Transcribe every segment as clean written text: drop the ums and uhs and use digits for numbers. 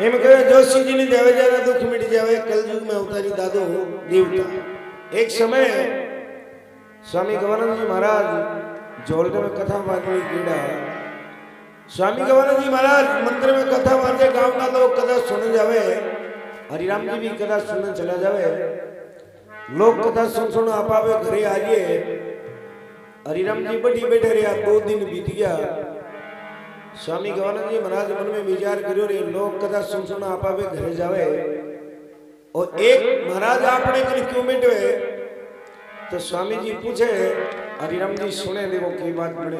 M कहे जोशी जी ने देवे जरा दुख मिट जावे कलयुग में अवतारी दादो देवता। एक समय स्वामी गवानंद जी महाराज जोलटे में कथा मारने कीड़ा। स्वामी गवानंद जी महाराज मंदिर में कथा मारते गांव का लोग कथा सुन जावे, हरिराम जी भी कथा सुनने चला जावे। लोग कथा सुन आप आवे घरे आइए। हरिराम जी बड़ी बैठे रहा, 2 दिन बीत गया। स्वामी गवानंद जी महाराज मन में विचार करो रे लोग कथा सुन आप आवे घरे जावे और एक महाराज आपने कहीं क्यों बैठे। तो स्वामी जी पूछे हरिराम जी सुने देखो की बात बने।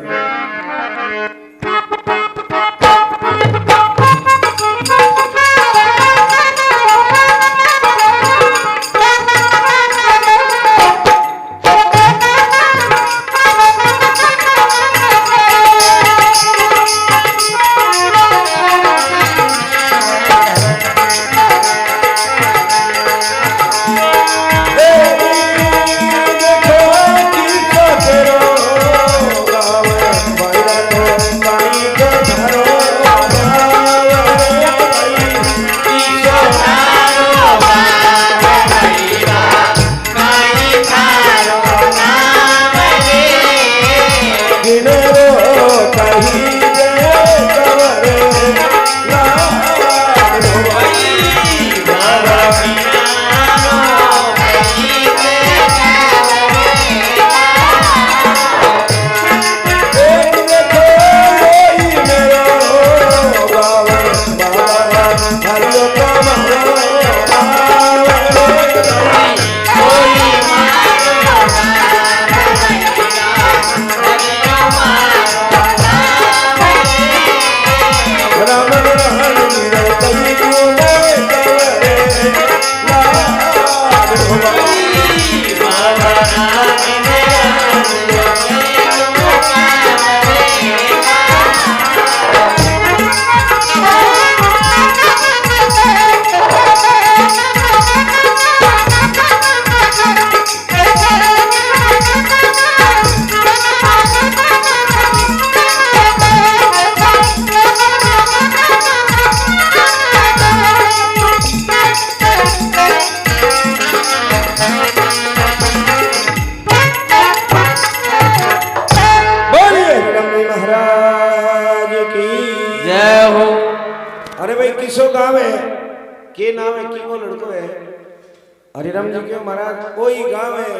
हरिराम जी क्यों महाराज कोई गांव है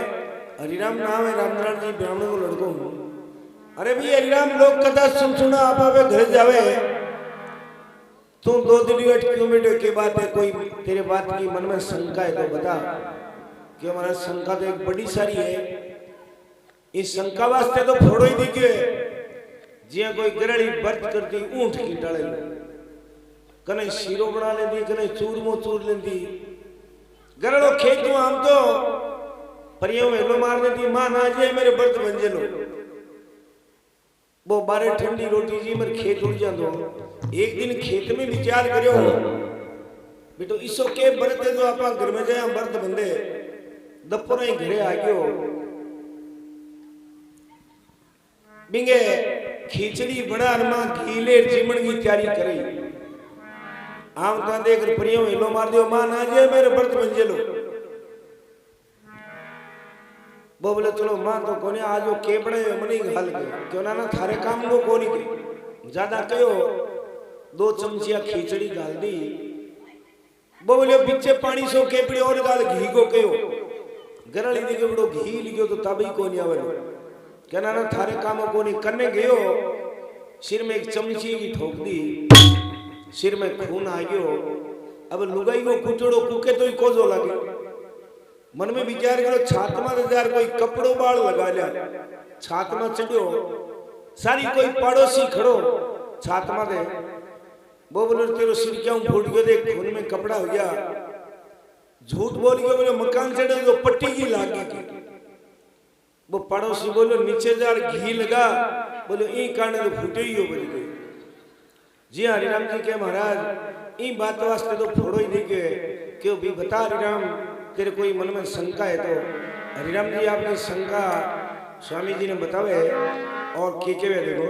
हरिराम नाम है रामनारायण जी ब्राह्मण को लड़को हूँ। अरे भी हरिराम लोग कथा सुना आप घर जावे तुम 2 दिन वेट क्यों बैठे के बात है कोई तेरे बात की मन में शंका है तो बता। क्यों महाराज शंका तो एक बड़ी सारी है। इस शंका वास्ते तो फोड़ो ही दिखे जिया कोई गरड़ी बर्त करती ऊंट की डाले कने शीरो बना लेती कने चूरमो चूर लेती गरड़ो खेतू आम तो परियों में लो मार देती मां ना जे मेरे बर्त बंजे लो वो बारे ठंडी रोटी जी मेरे खेत उड़ जांदो। एक दिन खेत में विचार करियो बेटो इसो के बर्त है तो आपा घर में जाए बर्त बंदे दपोरा ही घरे आ गयो बिंगे खिचड़ी बड़ा अरमा घीले चिमण की तैयारी करी। आम तो देख परियों में लो मार दियो मां ना जे मेरे बर्त बंजे लो। वो बोले चलो मां तो कोने आज वो के बड़े मनी घाल के क्यों ना थारे काम को कोनी के ज्यादा कयो 2 चमचिया खिचड़ी डाल दी। वो बोले बिचे पानी सो केपड़ी और गाल घी को कयो गरली दी के बड़ो घी लियो तो तभी कोनी आवे क्या ना थारे काम को कोनी करने गयो सिर में एक चमची की ठोक दी सिर में खून आ गयो। अब लुगाई को कुचड़ो कुके तो ही कोजो लगे मन में विचार करो छात में यार कोई कपड़ो बाल लगा लिया छात में चढ़ो सारी कोई पड़ोसी खड़ो छात में दे वो बोले तेरो सिर क्यों फूट गयो देख खून में कपड़ा हो गया झूठ बोल गयो बोले मकान चढ़े तो पट्टी की लागी वो पड़ोसी बोलो नीचे जार घी लगा बोले ई कारण तो फूटे ही हो बोले। जी हरिराम जी के महाराज ई बात वास्ते तो फोड़ो ही देखे क्यों भी बता हरिराम तेरे कोई मन में शंका है तो हरिराम जी आपने शंका स्वामी जी ने बतावे और के देखो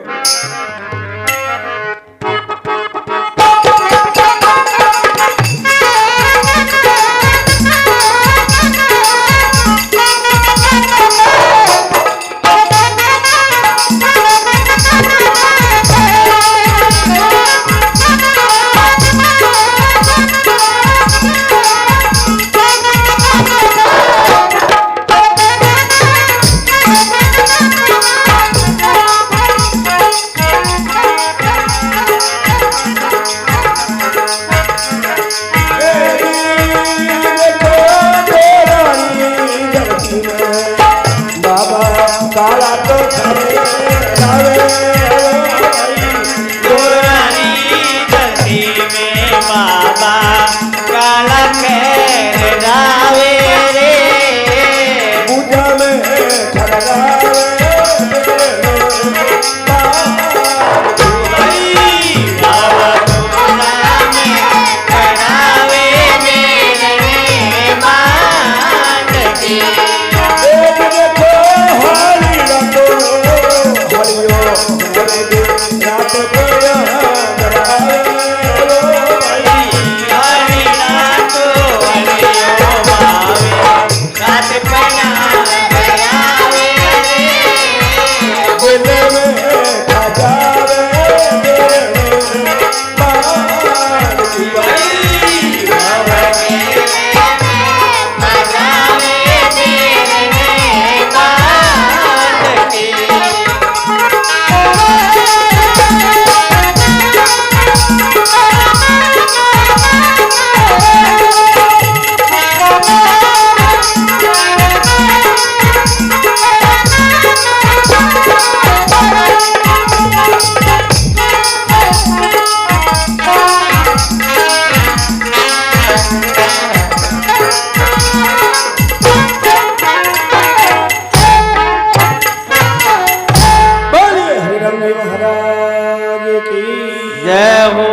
जय हो।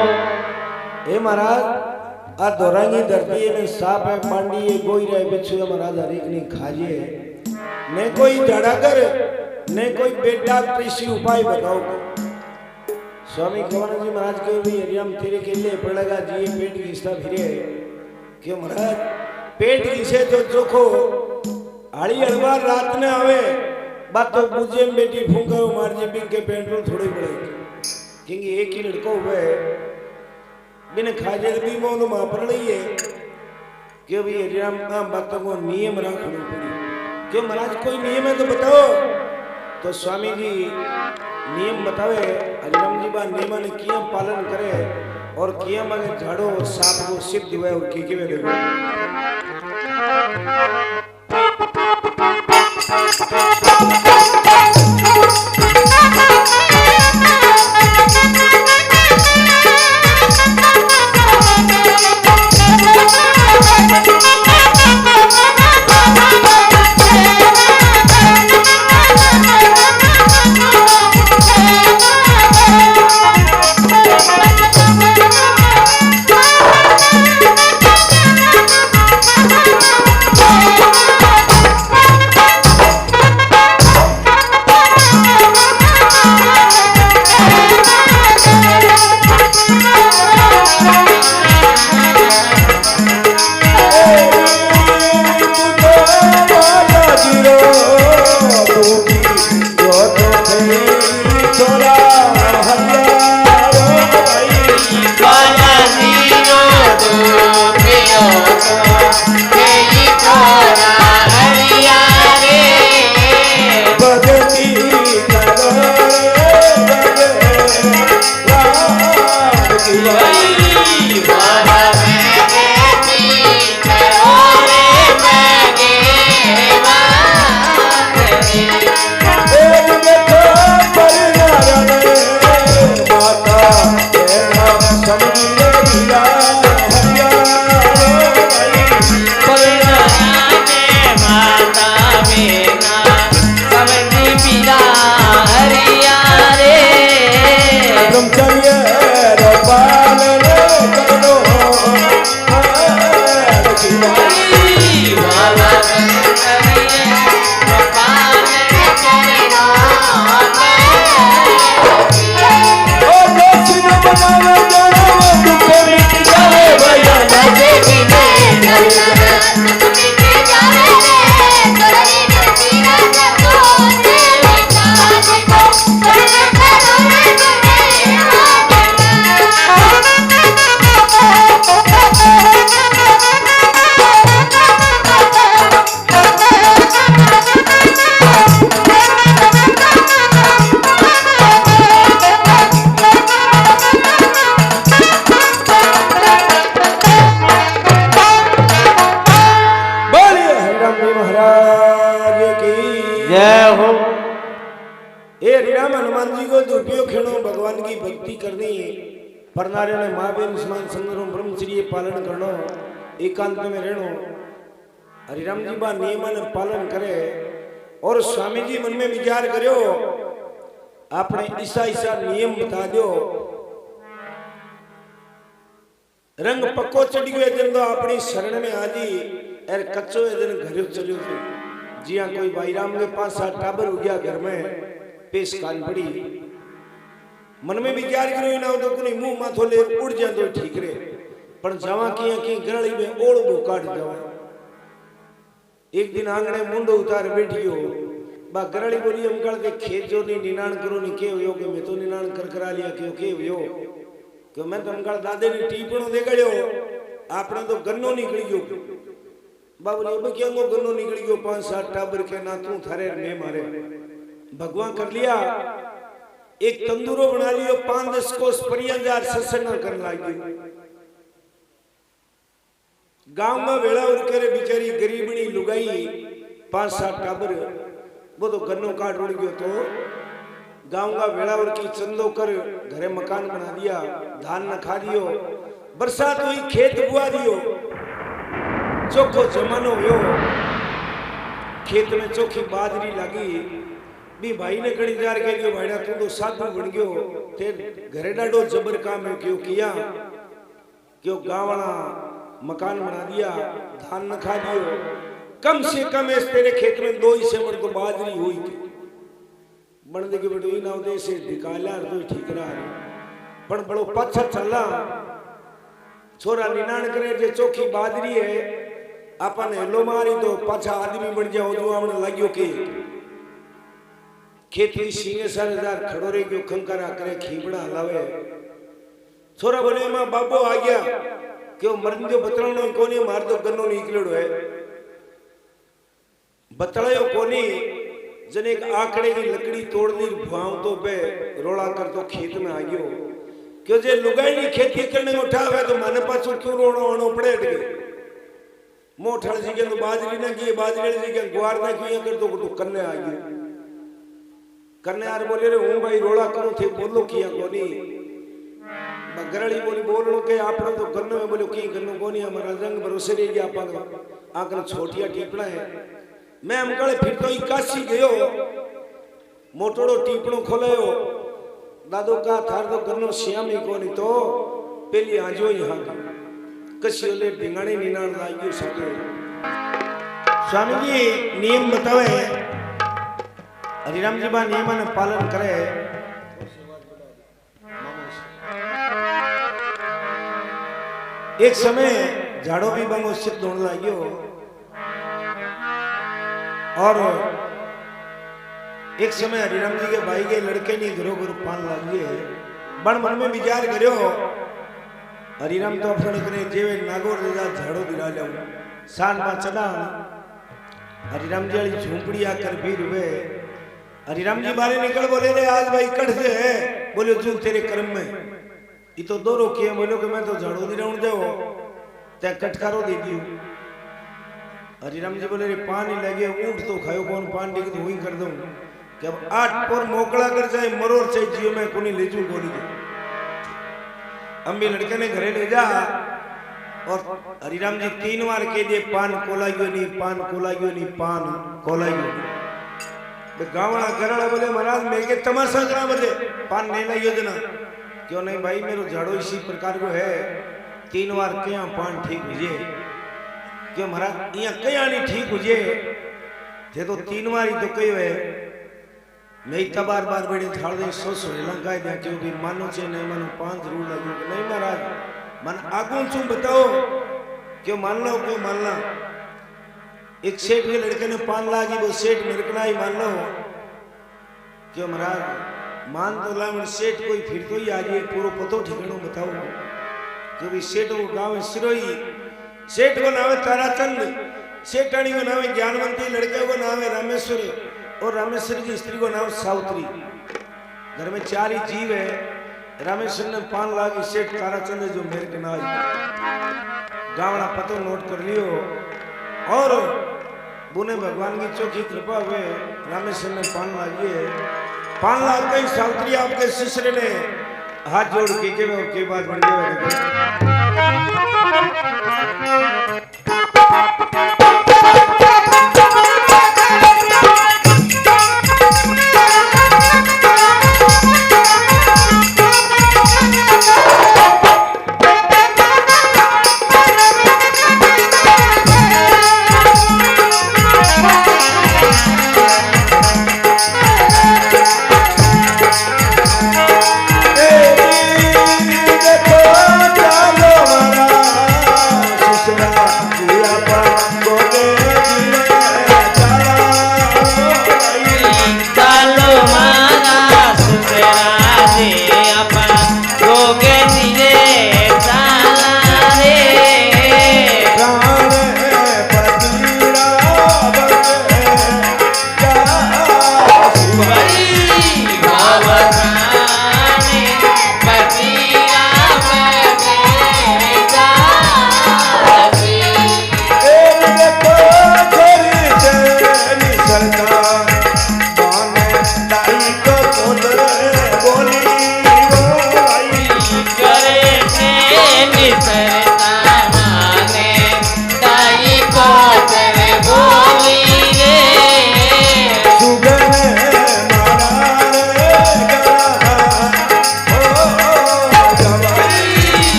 हे महाराज आ दोरांगी धरती में साप है, पांडी है, गोई रहे बिच्छू है महाराज, हर एक ने खाजे ने कोई जड़ा कर ने कोई बेटा कृषि उपाय बताओ। स्वामी कवाना जी महाराज के भी हरियाम तेरे के लिए पड़ेगा जी पेट घिसता फिरे क्यों महाराज पेट घिसे तो चोखो आड़ी हड़बार रात ने आवे बात तो बुझे बेटी फूंका मार जे बिक के पेट्रोल थोड़ी पड़े क्योंकि एक ही लड़को हुए बिन खाजे भी मोन मां पड़ रही है क्यों भी हरियाम बातों को नियम रखना पड़ी क्यों महाराज कोई नियम है तो बताओ। तो स्वामी जी नियम बतावे हरिराम जी बा नियम ने किया पालन करे और किया मगे झाड़ो साप को सिद्ध हुए और की वे देखो। परनारे ने महावीर स्नान संगरों ब्रह्मचर्य पालन करनो एकांत में रहनो हरिराम जी बा नियमन पालन करे और स्वामी जी मन में विचार करो आपने ऐसा ऐसा नियम बता दो रंग पक्को चढ़ गए दिन तो अपनी शरण में आजी एर कच्चो दिन घर चलो जी हाँ कोई भाई राम के 5-7 टाबर हो गया घर में पेश कान पड़ी मन में विचार करो ना तो कोई मुंह माथो ले उड़ जा तो ठीक रे पर जावा की गरड़ी में ओड़ बो काट जावा। एक दिन आंगणे मुंडो उतार बैठियो बा गरड़ी बोली अंकल के खेत जो नहीं निनाण करो नहीं के हो के मैं तो निनाण कर करा लिया के हो कि मैं तो अंकल दादे ने टीपणो दे गयो आपने तो गन्नो निकल गयो बाबू अब क्या वो गन्नो निकल गयो 5-7 टाबर के ना तू थारे मैं मारे भगवान कर लिया एक तंदूरो बना लियो 5-10 कोस परियाजार सत्संग करने लगी। गांव में वेला उड़ करे बिचारी गरीबनी लुगाई 5-7 टाबर वो तो गन्नो काट उड़ गयो तो गांव का वेला उड़ की चंदो कर घरे मकान बना दिया धान न खा दियो बरसात हुई खेत बुआ दियो चोखो जमानो हो खेत में चोखी बाजरी लगी भी भाई ने कड़ी जार के लियो भाईड़ा तू तो साधु बन गयो ते घरे डाडो जबर काम है क्यों किया क्यों गावना मकान बना दिया धान न खा दियो कम से कम इस तेरे खेत में 2 हिस्से मन को बाजरी हुई थी बन दे के बेटो ही ना दे से निकाला तो ठीक रहा पण बड़ो पाछा चला छोरा निनाण करे जे चोखी बाजरी है अपन हेलो मारी तो पाछा आदमी बन जाओ जो हमने लाग्यो के खेती सीने सारे हजार खड़ो रे गयो खंकारा करे खीबड़ा लावे छोरा बोले मां बाबो आ गया क्यों मरन जो बतलानो कोनी मार तो गन्नो निकलड़ो है बतलायो कोनी जने एक आकड़े की लकड़ी तोड़ दी भाव तो पे रोड़ा कर तो खेत में आ गयो क्यों जे लुगाई नी खेती करने को उठावे तो माने पाछो क्यों रोणो आनो पड़े दे मोठल जी के तो बाजरी ना की बाजरी जी के गुआर ना की कर तो करने आ गयो करने यार बोले रे हूं भाई रोड़ा करूं थे बोलो किया कोनी बगरड़ी बोली बोलनो के आपने तो गन्नो में बोलो की गन्नो कोनी हमारा रंग भरोसे रे गया आपन आकन छोटिया टीपड़ा है मैं हमकड़े फिर तो 81 गयो मोटोड़ो टीपड़ो खोलायो दादो का थार तो गन्नो श्याम ही कोनी तो पहली आजो यहां कसी ओले ढिंगाणी निनाण लागियो सके स्वामी जी नियम बतावे हरिराम जी बा नियमन पालन करे एक समय झाड़ो भी बंगो सिद्ध होने लगियो और एक समय हरिराम जी के भाई के लड़के ने घरों घर पान लागिए बन मन में विचार करो हरिराम तो अपने करे जेवे नागोर जैसा झाड़ो दिला जाऊं सान में चढ़ा हरिराम जी वाली झोंपड़ी आकर भी रुए हरिराम जी बारे निकल बोले रे आज भाई कट से है बोले तू तेरे कर्म में ये तो दो रोकिए बोलो कि मैं तो झाड़ू दी रहूं जाओ ते कटकारो दे दियो हरिराम जी बोले रे पान ही लगे ऊंट तो खायो कौन पान देख तो वही कर दूं कि अब 8 पर मोकला कर जाए मरोर से जियो मैं कोनी ले जू बोली अम्बी लड़के ने घरे ले जा और हरिराम जी 3 बार कह दिए पान कोलाइयो नहीं पान कोलाइयो नहीं पान कोलाइयो गावड़ा करड़ा बोले महाराज मेरे तमाशा करा बजे पान नहीं ला योजना क्यों नहीं भाई मेरो झाड़ो इसी प्रकार को है 3 बार क्या पान ठीक हुए क्यों महाराज यहाँ क्या नहीं ठीक हुए थे तो 3 बार ही तो कहो है मैं इतना बार बार बड़े झाड़ दे सो लंका दिया क्योंकि मानो चे नहीं मानो पान जरूर लगे नहीं महाराज मन आगू चू बताओ क्यों मान लो क्यों मानना एक सेठ के लड़के ने पान लागी वो सेठ मेरे को ही मान लो क्यों महाराज मान तो ला सेठ कोई फिर तो ही आ जाए पूरा पतो ठिकाना बताओ क्योंकि सेठ वो गाँव सिरोही सेठ को नाम है ताराचंद सेठानी को नाम है ज्ञानवंती लड़के को नाम है रामेश्वर और रामेश्वर की स्त्री को नाम सावित्री घर में 4 ही जीव है रामेश्वर ने पान लागी सेठ ताराचंद जो मेरे के नाम गावड़ा पतो नोट कर लियो और बुने भगवान की चौकी कृपा हुए रामेश्वर ने पान लागिए पान लाग गई सावित्री आपके शिष्य ने हाथ जोड़ के बाद बढ़ गया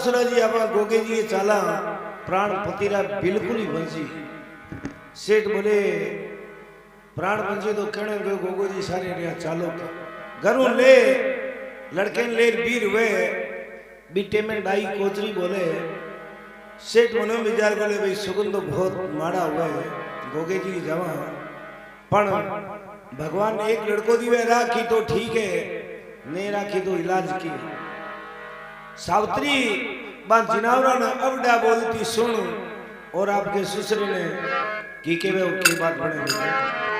सुसरा जी आप गोगे जी चाला प्राण पतिरा बिल्कुल ही बंसी सेठ बोले प्राण बंसी तो कहने गए गोगो जी सारे रिया चालो घरों ले लड़के ले बीर वे बीटे में डाई कोचरी बोले सेठ मनो विचार बोले भाई सुगंध तो बहुत माड़ा हुआ है गोगे जी जवा पण भगवान ने एक लड़को दी वे राखी तो ठीक है नहीं राखी तो इलाज की सावित्री बात जिनावरा ने अवडा बोलती सुन और आपके ससुर ने की के वे की बात बने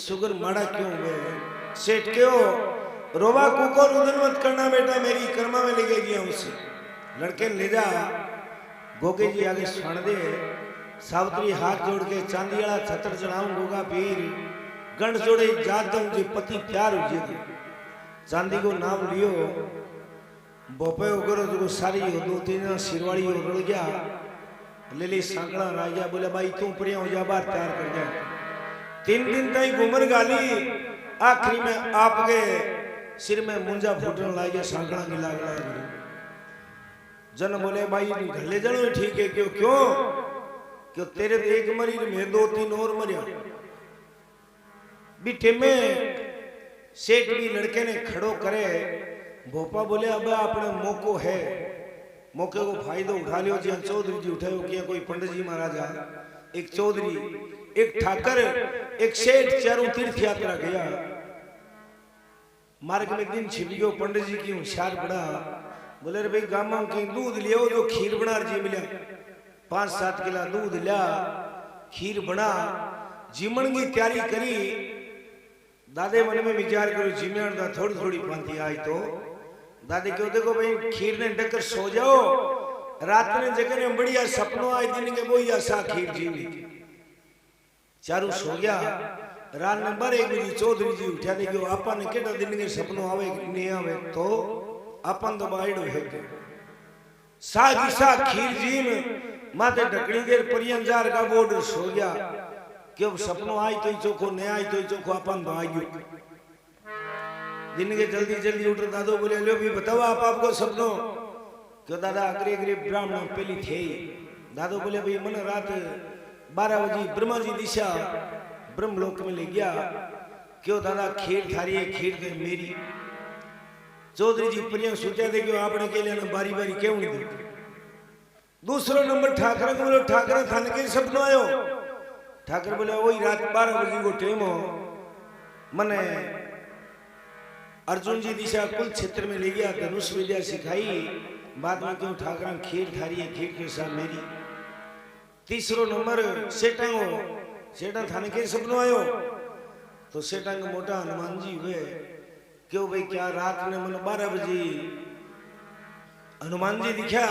सुगर माड़ा क्यों गए सेठ क्यों रोवा कुको रुदन मत करना बेटा मेरी कर्मा में लेके गया उसे लड़के ले जा गोगे जी आगे सुन दे सावित्री हाथ जोड़ के चांदी वाला छतर चढ़ाऊं गोगा पीर गंड जोड़े जात दम जी पति प्यार हो जी चांदी को नाम लियो बोपे उगरो जो सारी हो दो तीन सिरवाड़ी हो रल गया ले ले सांकड़ा राजा बोले भाई तू पड़िया हो जा बात तैयार कर जा 3 दिन तक घूमर गाली आखिरी में आपके सिर में मुंजा फूटने लगे सांकड़ा गिला गला जन बोले भाई घले जनो ठीक है क्यों क्यों क्यों तेरे तो एक मरी में 2-3 और मरिया बीठे में सेठ भी लड़के ने खड़ो करे भोपा बोले अब अपने मौको है मौके को फायदा उठा लियो जी चौधरी जी उठायो किया कोई पंडित जी महाराजा एक चौधरी एक ठाकर एक सेठ चारों तीर्थ यात्रा गया मार्ग में एक दिन छिपियो पंडित जी की होशियार बड़ा बोले रे भाई गामा की दूध लियो जो खीर बना जी मिला 5-7 किला दूध लिया खीर बना जीमण की तैयारी करी दादे मन में विचार करो जिम्यान दा थोड़ी थोड़ी पांती आई तो दादे क्यों देखो भाई खीर ने डकर सो जाओ रात ने जगह ने बढ़िया सपनों आए दिन के वो ऐसा खीर जीवी चारू सो गया रात नंबर 1 बजे चौधरी जी उठा दे गयो आपा ने केटा दिन के सपनों आवे नहीं आवे तो अपन तो बाइडो है सागी सा खीर जी में माथे ढकड़ी देर परियंजार का बॉर्डर सो गया क्यों सपनों आई तो चोखो नहीं आई तो चोखो अपन तो आई दिन के जल्दी जल्दी उठ दादो बोले लो भी बताओ आप आपको सपनों क्यों दादा अग्रे अग्रे ब्राह्मण पहली थे दादो बोले भाई मन रात 12 बजे ब्रह्मा जी दिशा ब्रह्मलोक में ले गया। क्यों दादा खीर थारी है खीर दे मेरी। चौधरी जी परियां सोचा थे कि आपने के लिए बारी बारी क्यों नहीं दी। दूसरा नंबर ठाकर को बोलो ठाकर थाने के सपना आयो। ठाकर बोले वही रात 12 बजे को टाइम हो मने अर्जुन जी दिशा कुल क्षेत्र में ले गया धनुष विद्या सिखाई। बाद में क्यों ठाकर खीर थारी है खीर के साथ मेरी। तीसरो नंबर सेठा हो सेठा थाने के सपना आयो। तो सेठा का मोटा हनुमान जी हुए क्यों भाई क्या रात ने मन 12 बजे हनुमान जी दिखा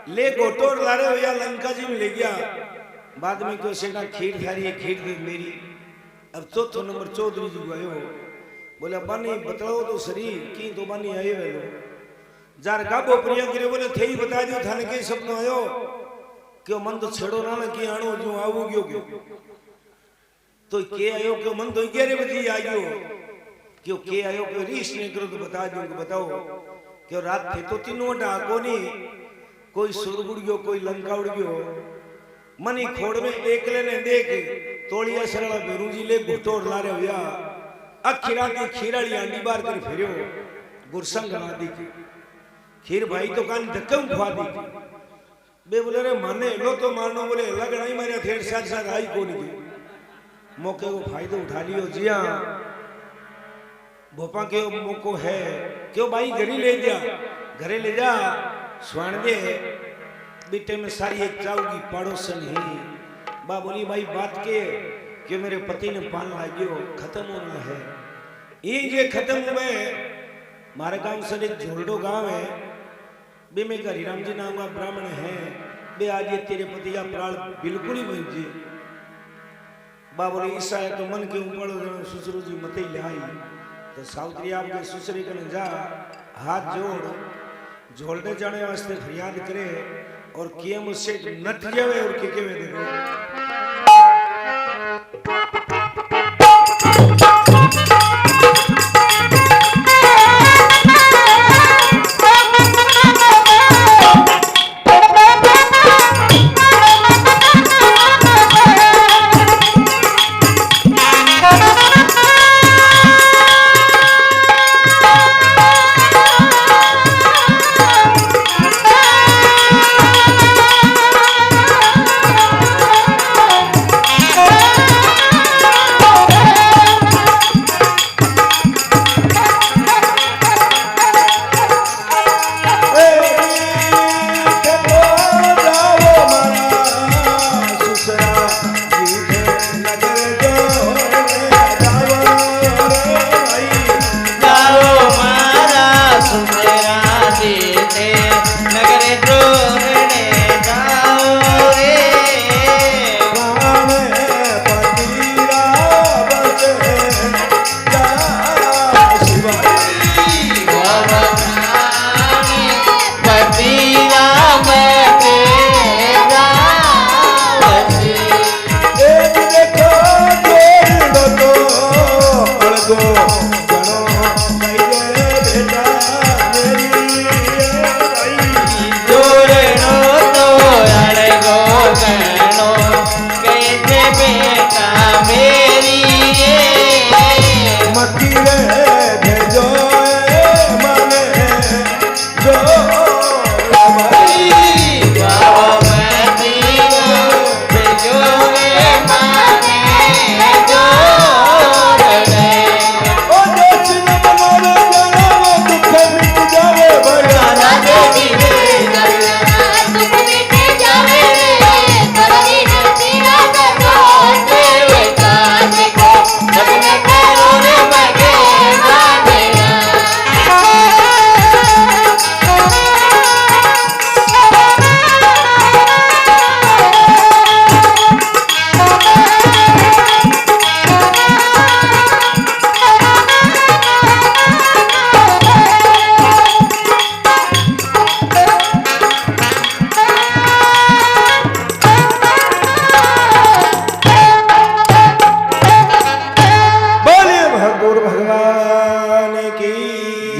ले गोटोर लारे हो या लंका जी में ले गया। बाद में क्यों सेठा खीर थारी है खीर दे मेरी। अब चौथो नंबर चौधरी जी को आयो। बोले बानी बतलाओ तो शरीर की तो बानी आए वेलो जार गाबो प्रिया करे बोले थे ही बता दियो थाने के सपनो आयो। क्यों मन तो छेड़ो ना कि आनो जो आवो गयो क्यों तो के आयो क्यों मन तो 11 बजे आयो। क्यों के आयो क्यों रीस नहीं करो तो बता दूं कि बताओ। क्यों रात थे तो तीनों डाको नहीं कोई सुर उड़ गयो कोई लंका उड़ गयो। मनी खोड़ में एकले ने देख तोड़िया सरला बेरू जी ले घुटोर लारे होया। अखीरा की खीराड़ी आंडी बार कर फिरो गुरसंग ला दी खीर भाई तो कान धक्कम खवा दी। बे बोले रे माने लो तो मारनो बोले लगना ही मारे थेर साथ साथ आई को नहीं मौके को फायदो उठा लियो। जी हाँ भोपा के मौको है क्यों भाई घरे ले जा घरे ले जा स्वाण दे बेटे में सारी एक चाऊगी पड़ोसन ही। बा बोली भाई बात के कि मेरे पति ने पान लागियो खत्म होना है। ये खत्म हुए मारे गांव से एक झोलडो गांव है बे में हरिराम जी नाम का ब्राह्मण है। बे आज ये तेरे पति का प्राण बिल्कुल ही बन जी। बा बोले ईसा है तो मन के ऊपर ससुर जी मत ही लाई। तो साउत्री आपके ससुरी कन जा हाथ जोड़ झोलडे जाने वास्ते फरियाद करे और किए मुझसे नट जावे और के वे देखो।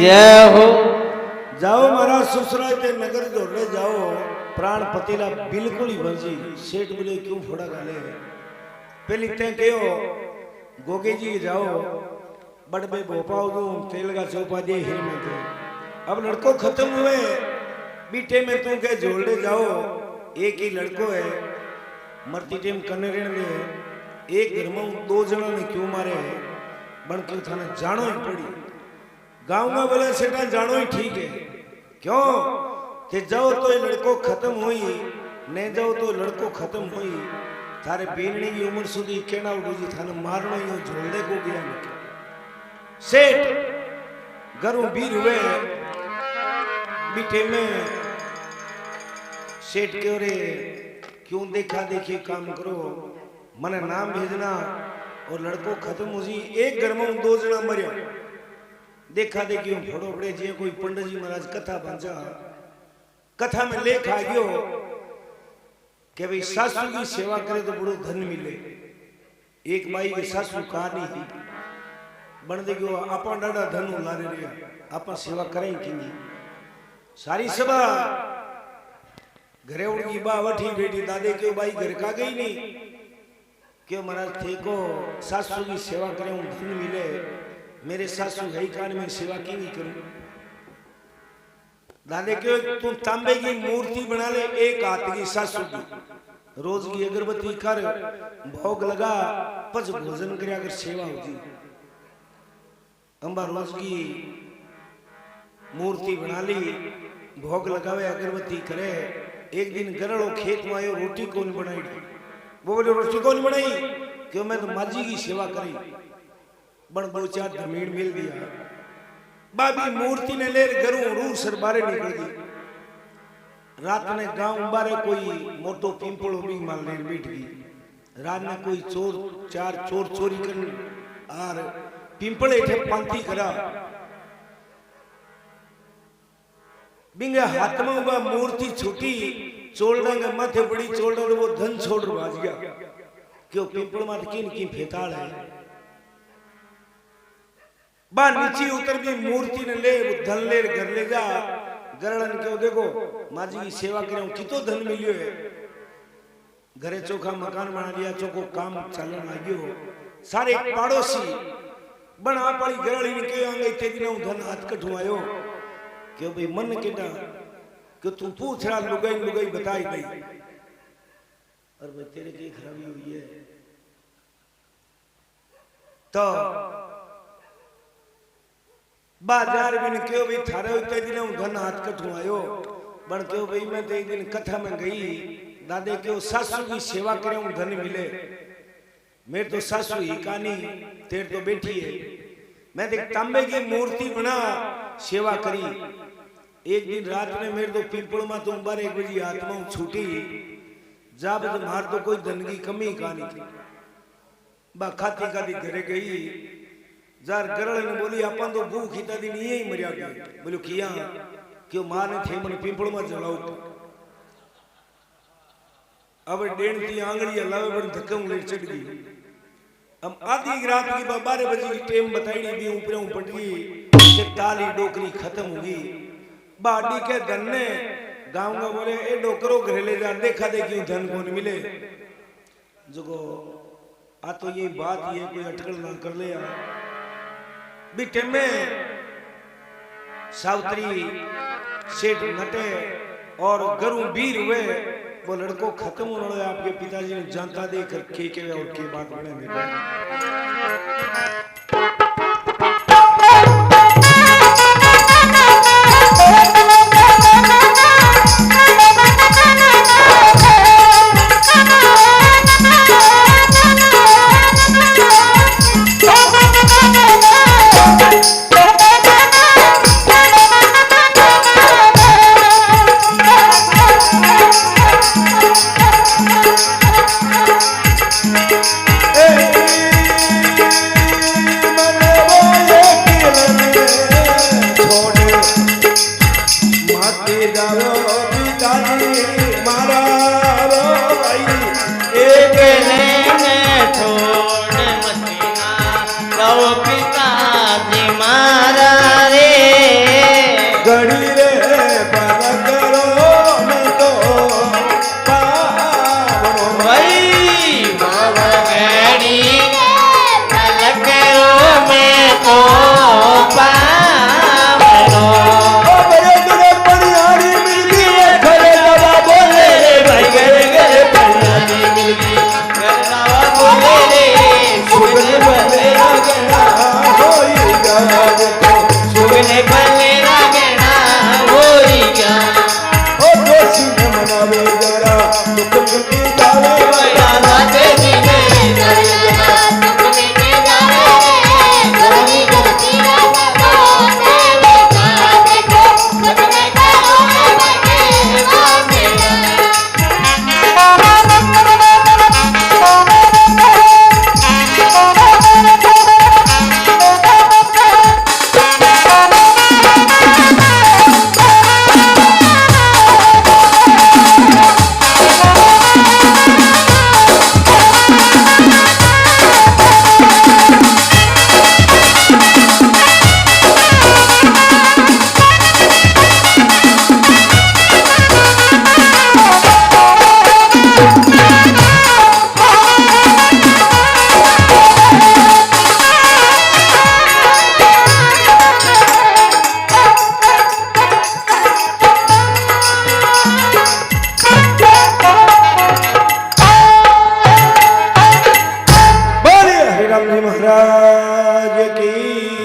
जय हो। जाओ महाराज ससुराल के नगर जोड़ने जाओ प्राण पतेला बिल्कुल ही भंजी। सेठ बोले क्यों फोड़ा गाले पहली तय कहो गोगे जी जाओ बड़बे भोपाओ दूं तेल का चौपा दे हिर में थे। अब लड़को खत्म हुए बीटे में तू के जोड़े जाओ एक ही लड़को है मरती टेम करने रहने दे। एक घर में दो जना ने क्यों मारे बन के थाने जानो ही पड़ी। गांव में बोले सेठा जानो ही ठीक है क्यों कि जाओ तो ये लड़को खत्म हुई नहीं जाओ तो लड़को खत्म हुई थारे बेननी की उम्र सुधी केना उड़ी थाने मारना ही जोड़ने को गया निकल। सेठ घरों बीर हुए बीटे में सेठ क्यों रे क्यों देखा देखी काम करो मने नाम भेजना और लड़को खत्म हो जी। एक घर में दो जना मरिया देखा देखी फोड़ो पड़े जी कोई पंडित जी महाराज कथा बांचा कथा में लेख आ गयो कि भाई सासू की सेवा करे तो बड़ो धन मिले। एक बाई के सासू कहानी थी बन दे गयो आपा डाडा धन लारे रिया आपा सेवा करें कि नहीं। सारी सभा घरे उड़गी बा वठी बेटी दादे क्यों भाई घर का गई नहीं क्यों महाराज थे को सासू की सेवा करें धन मिले मेरे सासू है कान में सेवा की नहीं करूं। दादे क्यों तू तांबे की मूर्ति बना ले एक हाथ की सासू की रोज की अगरबत्ती कर भोग लगा पच भोजन करे अगर सेवा होती। अंबा रोज की मूर्ति बना ली भोग लगावे अगरबत्ती करे। एक दिन गरड़ो खेत में आयो रोटी कौन बनाई वो बोले रोटी कौन बनाई क्यों मैं तो माजी की सेवा करी बन दो चार जमीन मिल दिया। बाबी मूर्ति ने ले घरों रू सर बारे निकल गई। रात ने गांव बारे कोई मोटो पिंपल भी माल ले बैठ गई। रात में कोई चोर चार चोर चोरी कर आर पिंपल एठे पंक्ति करा बिंगे हाथ में उबा मूर्ति छूटी चोलडा के माथे बड़ी चोलडा वो धन छोड़ बाज गया क्यों पिंपल माथ किन की फेताल है बा नीचे उतर भी मूर्ति ने ले वो धन ले घर ले जा गरड़न क्यों देखो माजी की सेवा करे कितो धन मिलियो है। घरे चोखा मकान बना लिया चोखो काम चलन लाग्यो सारे पड़ोसी बना पड़ी गरड़ी ने के आंगे ते दिन धन हाथ कठवायो क्यों भाई मन केटा कि तू पूछ रहा लुगाई लुगाई बताई गई और भाई तेरे की खराबी हुई है तो बाजार भी क्यों भाई थारे उतने दिन धन हाथ कठवायो बन क्यों भाई मैं तो एक दिन कथा में गई दादे क्यों सासू की सेवा करे धन मिले मेरे तो सासू ही कानी तेरे तो बैठी है मैं देख तांबे की मूर्ति बना सेवा करी। एक दिन रात में मेरे तो पिंपल में तुम 12 बजे आत्मा छूटी जब मार तो कोई धन की कमी कहानी थी बा खाती खाती घरे गई जार गरड़ ने बोली अपन तो भूख हिता दिन यही मरिया गई बोलो किया क्यों मां ने थे मन पिंपल में जलाओ अब डेढ़ की आंगड़ी अलावे बड़ी धक्कम ले चढ़ गई। हम आधी रात की 12 बजे की टाइम बताई दी ऊपर पट गई कि ताली डोकरी खत्म होगी बाडी के धन ने गांव में बोले ए डोकरो घर ले जा देखा देखी धन कौन मिले जो आ तो ये बात ये कोई अटकल ना कर ले यार बीटे में सावित्री सेठ नटे और गरु बीर हुए वो लड़को खत्म होने आपके पिताजी ने जानता देकर के और के बात बने गड़ी रे पर करो मैं तो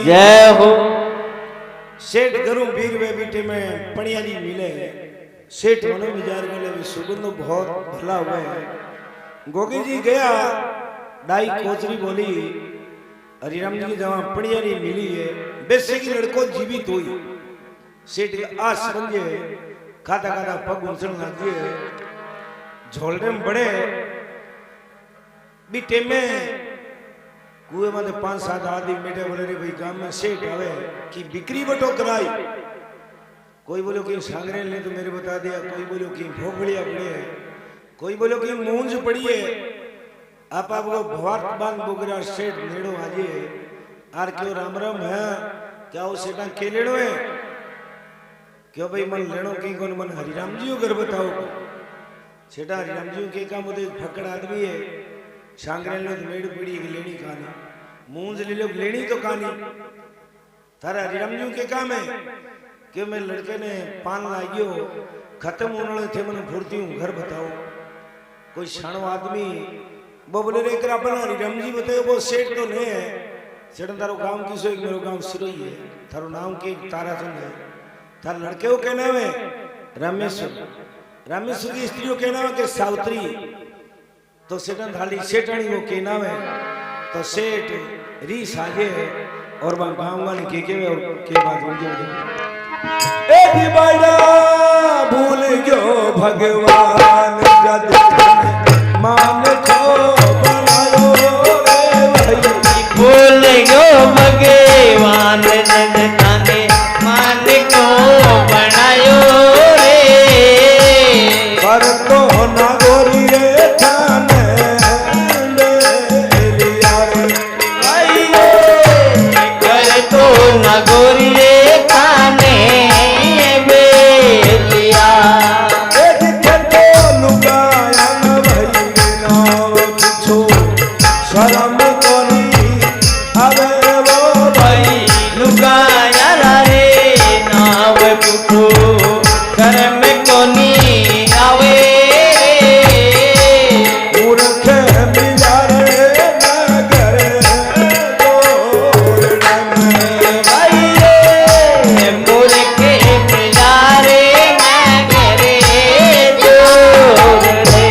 जय हो। सेठ गरु बीर वे बीटे में पणिया जी मिले सेठ मनो विचार कर ले सुगंध बहुत भला हुआ है। गोगी जी गया दाई कोचरी बोली हरिराम जी की जमा पणिया जी मिली है बेसे की लड़को जीवित हुई। सेठ आस समझे खाता खाता पग उछल लगे झोलने में बड़े बीटे में कुएं में 5-7 आदमी बैठे बोले रे भाई गांव में सेठ आवे कि बिक्री बटो कराई। कोई बोलो कि सांगरेल ने तो मेरे बता दिया, कोई बोलो कि भोगड़िया पड़ी है, कोई बोलो कि मूंज पड़ी है। आप आपको भवार्थ बांध बोगरा सेठ नेड़ो आजे आर क्यों राम राम है क्या वो सेठा के लेड़ो है क्यों भाई मन लेनो की कौन मन हरिराम जी को घर बताओ सेठा हरिराम जी के काम होते फकड़ आदमी है। सांगरेल ने तो मेड़ पड़ी है लेनी कहानी मूंज ले लो लेनी तो कहानी थारा हरिराम जी के काम है कि मैं लड़के ने पान लागियो खत्म होने थे मन फुर्ती हूँ घर बताओ। कोई शाणो आदमी वो बोले रे कर अपन हरिराम जी बताओ वो सेठ तो नहीं है। सेठ तारो गांव किसो एक मेरो गांव सिरोही है थारो नाम के ताराचंद है थार लड़के को कहना है रामेश्वर रामेश्वर की स्त्री को कहना है कि सावित्री तो सेठन थाली सेठानी को कहना है तो सेठ री साजे और वहां गांव वाले के और के बात हो जाए ए बड़ा भूल गयो भगवान जद मान को बनायो रे भाई भूल गयो भगवान जद ताने मान को बनायो रे पर तो ना गोरी रे थाने बेलिया रे भाई कर तो न गोरी रे खाने बेलिया शरम कोनी अबे वो भाई लुगाया रे नाव पुछो शर्म कोनी आवे मूर्ख मिलारे नगर भाई रे मूर्ख मिलारे नगरे जोर रे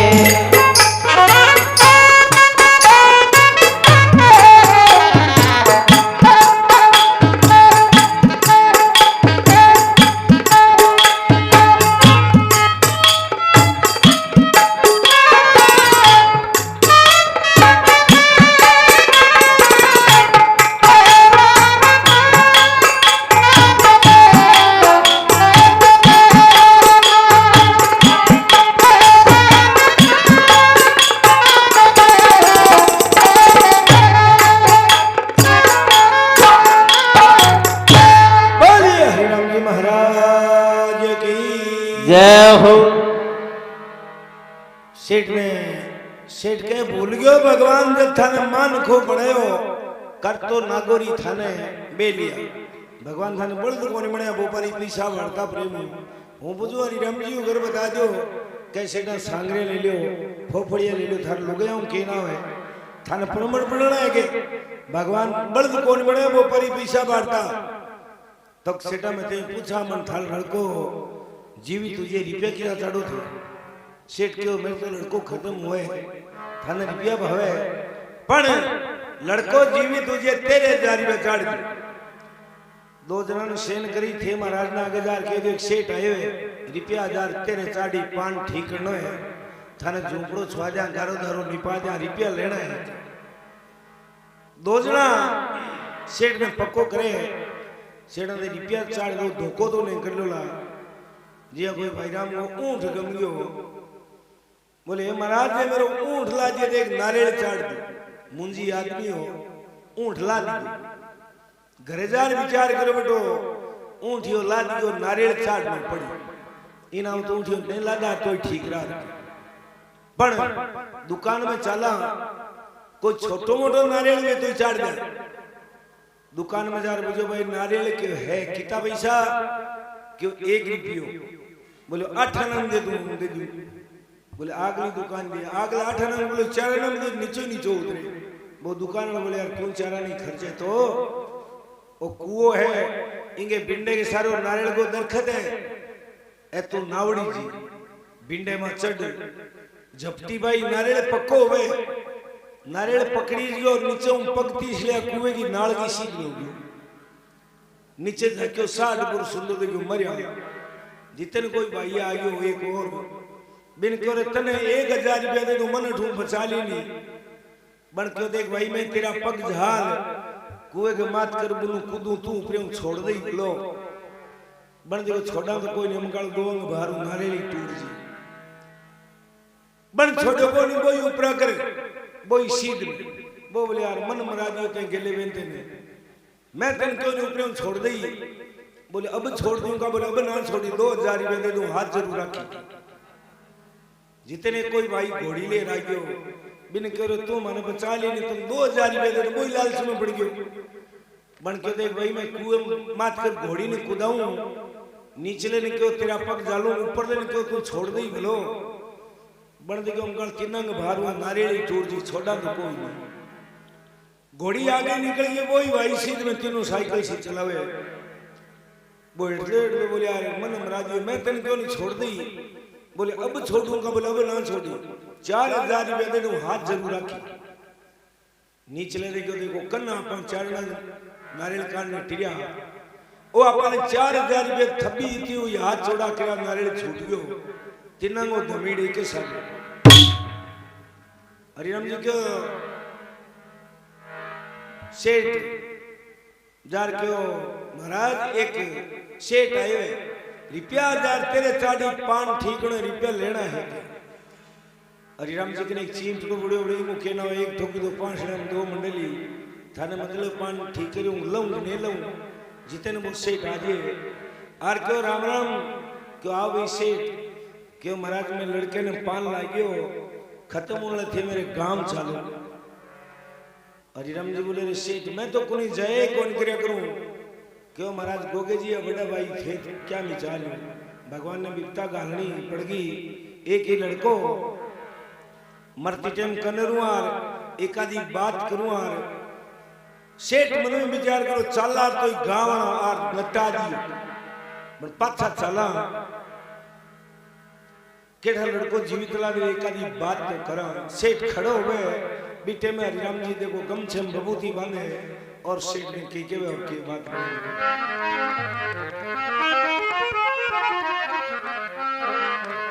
जय हो। सेठ ने सेठ के भूल गयो भगवान जब थाने मान खो बनायो कर तो नागोरी थाने बेलिया भगवान थाने बड़ तो कोनी बनाया बोपारी पैसा भरता प्रेम हूं बुझो हरिराम जी घर बता दो कैसे ना सांगरे ले लियो फोफड़िया ले लियो थार लुगाया हूं के ना है थाने प्रमण पड़ना है के भगवान बड़ तो कोनी बनाया बोपारी पैसा भरता तो सेठा में ते पूछा मन थाल लड़को जीवी तुझे रुपया क्या चाड़ो थे सेठ क्यों मेरे तो लड़को खत्म हुए थाने रुपया भावे पण लड़को जीवी तुझे तेरे 1000 रुपया चाड़ दी। 2 जना ने सेन करी थे महाराज ने आगे जार के एक सेठ आयो है रुपया 1000 तेरे चाड़ी पान ठीक करनो है थाने झूपड़ो छवा जा गारो धारो निपा जा रुपया लेना है। 2 जना सेठ ने पक्को करे सेठ ने रुपया चाड़ दो धोखो तो नहीं कर लो ला जी कोई भाई राम को ऊंट गम गयो बोले महाराज ने मेरे ऊंट ला दिए देख नारियल चाड़ दी मुंजी आदमी हो ऊंट ला दी घरे जार विचार करो बेटो ऊंटियो ला दियो नारियल चाड़ में पड़ी इनाम तो ऊंटियो नहीं लादा तो ठीक रहा पण दुकान में चला कोई छोटो मोटो नारियल में तो चाड़ दे दुकान में जार बुझो भाई नारियल के है कितना पैसा क्यों 1 रुपयो बोले 8 आना दे दूं बोले आगली दुकान दी आगला 8 आना बोले 4 आना दे नीचे नीचे उतरे वो दुकान वाला बोले यार क्यों 4 आना खर्चे तो वो कुओ है इंगे बिंडे के सारो नारियल को दरखत है ए तू नावड़ी जी बिंडे में चढ़ झपटी भाई नारियल पक्को हुए नारियल पकड़ी जो और नीचे पगती इसलिए कुएं की नाल की सीध होगी नीचे धक्यो 60 पुरुष सुंदर देखो मरिया जितने कोई भाई आ गयो एक और बिन क्यों तने 1000 रुपया दे दो मन ठूम बचा ली नहीं बन क्यों देख भाई मैं तेरा पग झाल कुएं के मात कर बुलू कूदू तू ऊपर छोड़ दे लो बन देखो छोड़ा तो कोई निमकाल दोंग बाहर नारियल टूट जी बन छोड़ो को नहीं कोई ऊपर करे बोई सीध में वो बोले यार मन मराजियो कहीं गिले बेनते ने मैं तेन क्यों नहीं ऊपर छोड़ दई बोले अब छोड़ दूंगा बोले अब ना छोड़ी 2000 रुपये दे दूं हाथ जरूर रखी जितने कोई भाई घोड़ी ले रागियो बिन करो तू माने बचा ले नहीं तुम 2000 रुपये दे कोई लालच में पड़ गयो बन के देख भाई मैं कुएं मात कर घोड़ी ने कुदाऊं नीचले ने क्यों तेरा पग जालू ऊपर ले क्यों तू छोड़ दई बोलो बन दे अंकल किन्नंग भारुआ नारियल टूट जी छोड़ा तो कोई नहीं घोड़ी आगे निकल गई वही भाई सीध में तीनों साइकिल से चलावे वो इतने बोले यार मन मराजी मैं तेन क्यों नहीं छोड़ दी बोले अब छोड़ूंगा बोले अब ना छोड़ी 4000 रुपया दे दूं हाथ जरूर रखी नीचले देखो देखो कन्ना अपन चारना नारियल काटने टिरिया ओ अपन 4000 रुपया थब्बी थी हुई हाथ छोड़ा करा नारियल छूट गयो तिनंगो धमीड़ी के साथ हरिराम जी के सेठ जार क्यों महाराज एक सेठ आए रुपया 1000 तेरे चाड़ी पान ठीकने रुपया लेना है हरिराम जी के एक चीम को बड़े बड़े मुखे ना एक ठोकी दो 5 ग्राम 2 मंडली थाने मतलब पान ठीक करूं लऊं नहीं लऊं जितने वो सेठ आजे आर क्यों राम राम क्यों आओ भाई सेठ क्यों महाराज में लड़के ने पान लागियो खत्म होने थे मेरे गांव चालू हरिराम जी बोले रे सेठ मैं तो कोई जाए कौन क्या करूं क्यों महाराज गोगे जी बड़ा भाई थे क्या विचार है भगवान ने बिकता गालनी पड़ गई एक ही लड़को मरती टाइम कनरुआर एक आधी बात करूआर सेठ मन में विचार करो चला तो गाँव आर नटा दी पाछा चला केठा लड़को जीवित लागे एक आधी बात तो करा सेठ खड़ो हुए बीटे में हरिराम जी देखो गमछे में बबूती बांधे और सेठ ने की के बात